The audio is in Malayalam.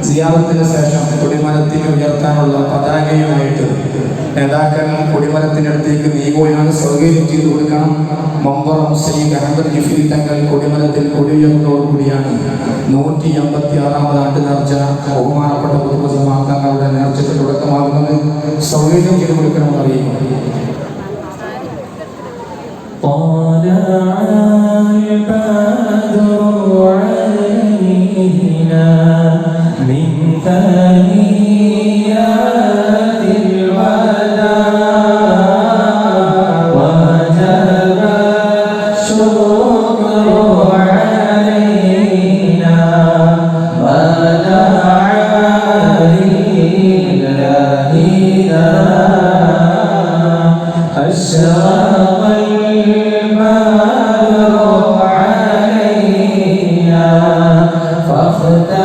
സിയാറത്തിന് ശേഷം കൊടിമരത്തിന് ഉയർത്താനുള്ള പതാകയുമായിട്ട് നേതാക്കൾ കൊടിമരത്തിനടുത്തേക്ക് നീങ്ങുകയാണ്. സൗകര്യം ചെയ്തു കൊടുക്കണം. മമ്പറം ശ്രീ അഹമ്മദ് ജിഫിരി തങ്ങൾ കൊടിമരത്തിൽ കൊടിയുയർന്നതോടുകൂടിയാണ് 156ാമത് ആണ്ട് നേർച്ച ബഹുമാനപ്പെട്ട തങ്ങളുടെ നേർച്ചയ്ക്ക് തുടക്കമാകുന്നത്. സൗകര്യം ചെയ്തു കൊടുക്കണമെന്ന് അറിയിക്കുന്നു. من ثنيات الوداع وجب الشكر علينا ودعا لله الشرع